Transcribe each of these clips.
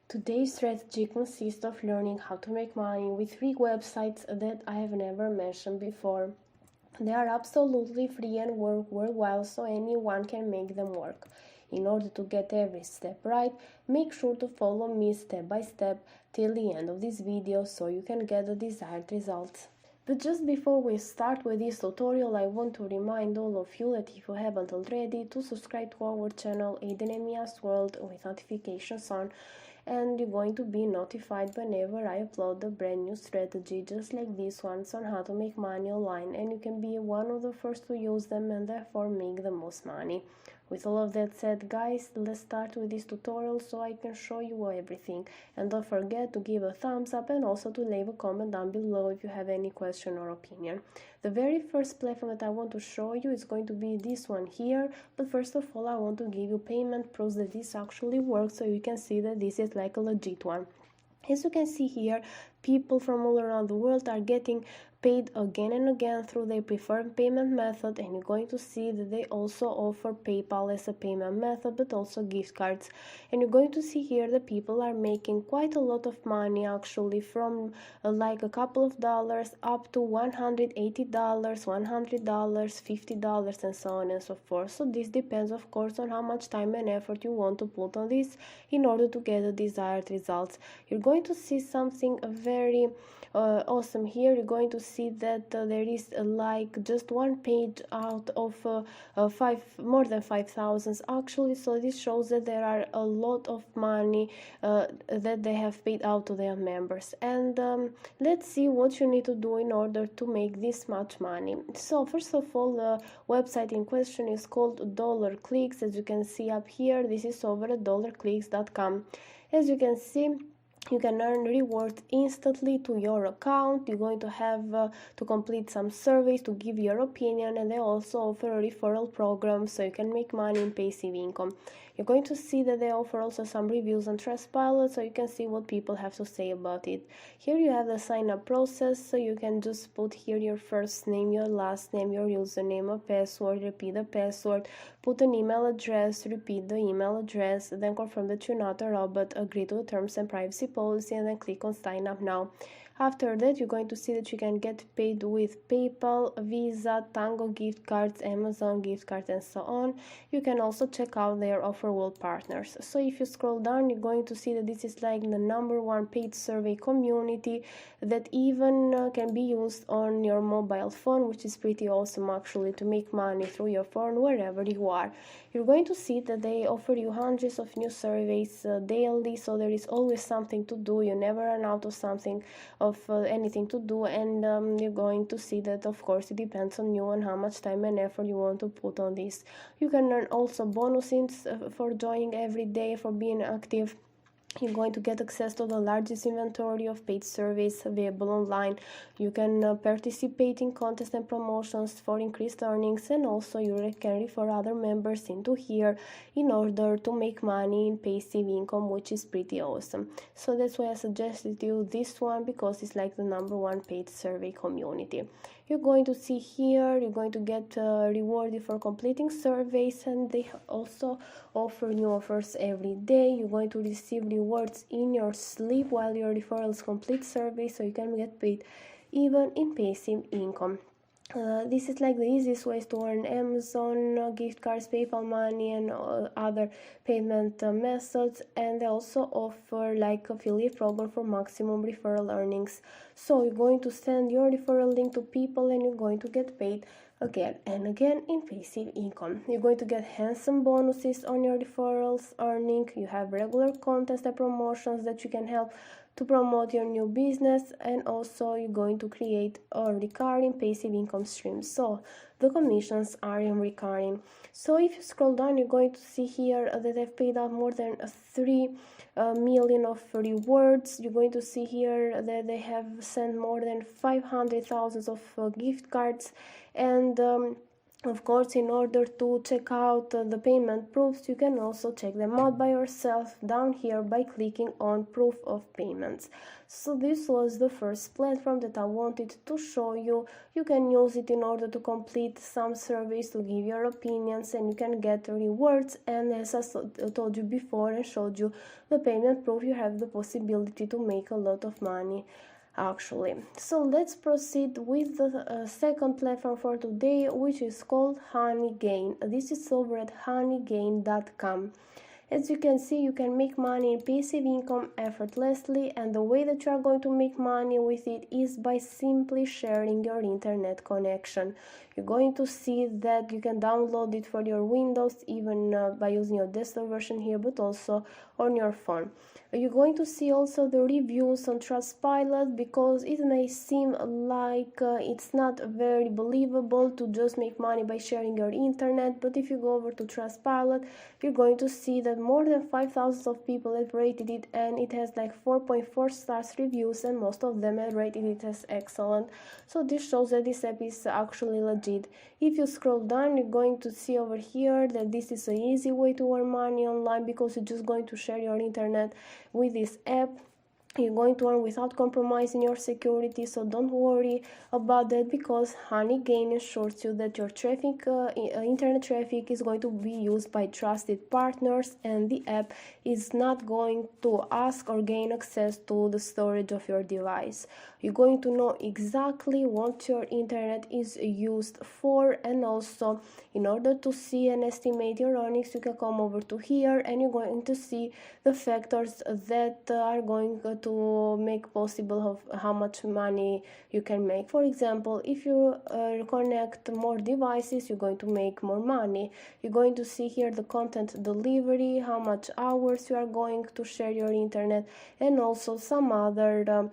Today's strategy consists of learning how to make money with 3 websites that I have never mentioned before. They are absolutely free and work worldwide, so anyone can make them work. In order to get every step right, make sure to follow me step by step till the end of this video so you can get the desired results. But just before we start with this tutorial, I want to remind all of you that if you haven't already, to subscribe to our channel Aiden and Mia's World with notifications on, and you're going to be notified whenever I upload a brand new strategy just like this one on how to make money online, and you can be one of the first to use them and therefore make the most money. With all of that said, guys, let's start with this tutorial so I can show you everything. And don't forget to give a thumbs up and also to leave a comment down below if you have any question or opinion. The very first platform that I want to show you is going to be this one here, but first of all I want to give you payment proofs that this actually works so you can see that this is like a legit one. As you can see here, people from all around the world are getting paid again and again through their preferred payment method, and you're going to see that they also offer PayPal as a payment method, but also gift cards. And you're going to see here that people are making quite a lot of money actually, from like a couple of dollars up to $180, $100, $50, and so on and so forth. So this depends of course on how much time and effort you want to put on this in order to get the desired results. You're going to see something very awesome here. You're going to see that there is like just one page out of more than 5,000 actually, so this shows that there are a lot of money that they have paid out to their members. And let's see what you need to do in order to make this much money. So first of all, the website in question is called DollarClix. As you can see up here, this is over at DollarClix.com. As you can see, you can earn rewards instantly to your account. You're going to have to complete some surveys to give your opinion, and they also offer a referral program so you can make money in passive income. You're going to see that they offer also some reviews on Trustpilot so you can see what people have to say about it. Here you have the sign up process, so you can just put here your first name, your last name, your username, a password, repeat the password, put an email address, repeat the email address, then confirm that you're not a robot, agree to the terms and privacy policy, and then click on sign up now. After that, you're going to see that you can get paid with PayPal, Visa, Tango gift cards, Amazon gift cards, and so on. You can also check out their offer world partners. So if you scroll down, you're going to see that this is like the #1 paid survey community that even can be used on your mobile phone, which is pretty awesome actually, to make money through your phone wherever you are. You're going to see that they offer you hundreds of new surveys daily, so there is always something to do. You never run out of something, of anything to do, and you're going to see that of course it depends on you and how much time and effort you want to put on this. You can earn also bonuses for joining every day, for being active. You're going to get access to the largest inventory of paid surveys available online. You can participate in contests and promotions for increased earnings, and also you can refer other members into here in order to make money in passive income, which is pretty awesome. So that's why I suggested you this one, because it's like the #1 paid survey community. You're going to see here, you're going to get rewarded for completing surveys, and they also offer new offers every day. You're going to receive rewards in your sleep while your referrals complete surveys, so you can get paid even in passive income. This is like the easiest ways to earn Amazon gift cards, PayPal money, and other payment methods. And they also offer like affiliate program for maximum referral earnings. So you're going to send your referral link to people, and you're going to get paid again and again in passive income. You're going to get handsome bonuses on your referrals earning. You have regular contests and promotions that you can help to promote your new business, and also you're going to create a recurring passive income stream, so the commissions are in recurring. So if you scroll down, you're going to see here that they've paid out more than 3 million of rewards. You're going to see here that they have sent more than 500,000 of gift cards, and Of course, in order to check out the payment proofs, you can also check them out by yourself down here by clicking on proof of payments. So this was the first platform that I wanted to show you. You can use it in order to complete some surveys, to give your opinions, and you can get rewards. And as I told you before and showed you the payment proof, you have the possibility to make a lot of money actually. So let's proceed with the second platform for today, which is called HoneyGain. This is over at honeygain.com. As you can see, you can make money in passive income effortlessly, and the way that you are going to make money with it is by simply sharing your internet connection. You're going to see that you can download it for your Windows, even by using your desktop version here, but also on your phone. You're going to see also the reviews on Trustpilot, because it may seem like it's not very believable to just make money by sharing your internet, but if you go over to Trustpilot, you're going to see that more than 5,000 of people have rated it, and it has like 4.4 stars reviews, and most of them have rated it as excellent. So this shows that this app is actually legit. If you scroll down, you're going to see over here that this is an easy way to earn money online, because you're just going to share your internet with this app. You're going to earn without compromising your security, so don't worry about that, because HoneyGain ensures you that your traffic, internet traffic is going to be used by trusted partners, and the app is not going to ask or gain access to the storage of your device. You're going to know exactly what your internet is used for, and also in order to see and estimate your earnings, you can come over to here, and you're going to see the factors that are going to make possible of how much money you can make. For example, if you connect more devices, you're going to make more money. You're going to see here the content delivery, how much hours you are going to share your internet, and also some other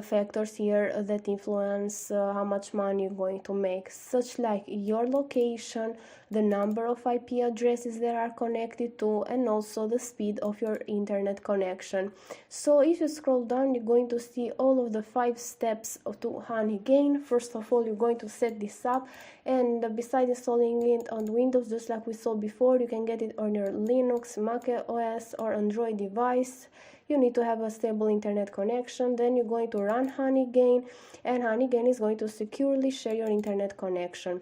factors here that influence how much money you're going to make, such like your location, the number of IP addresses that are connected to, and also the speed of your internet connection. So if you scroll down, you're going to see all of the 5 steps to HoneyGain. First of all, you're going to set this up, and besides installing it on Windows, just like we saw before, you can get it on your Linux, Mac OS, or Android device. You need to have a stable internet connection. Then you're going to run HoneyGain, and HoneyGain is going to securely share your internet connection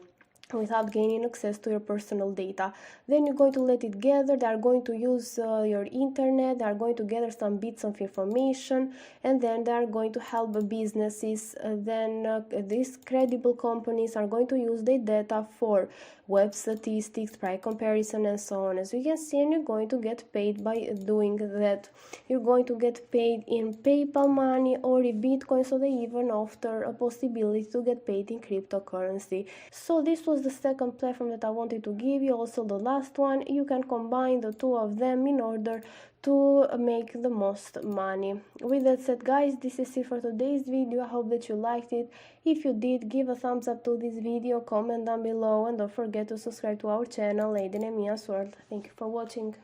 without gaining access to your personal data. Then you're going to let it gather. They are going to use your internet. They are going to gather some bits of information, and then they are going to help businesses. These credible companies are going to use their data for web statistics, price comparison, and so on. As you can see, and you're going to get paid by doing that. You're going to get paid in PayPal money or in Bitcoin, so they even offer a possibility to get paid in cryptocurrency. So this was the second platform that I wanted to give you. Also the last one, you can combine the two of them in order to make the most money. With that said, guys, this is it for today's video. I hope that you liked it. If you did, give a thumbs up to this video, comment down below, and don't forget to subscribe to our channel, Lady Nemia's World. Thank you for watching.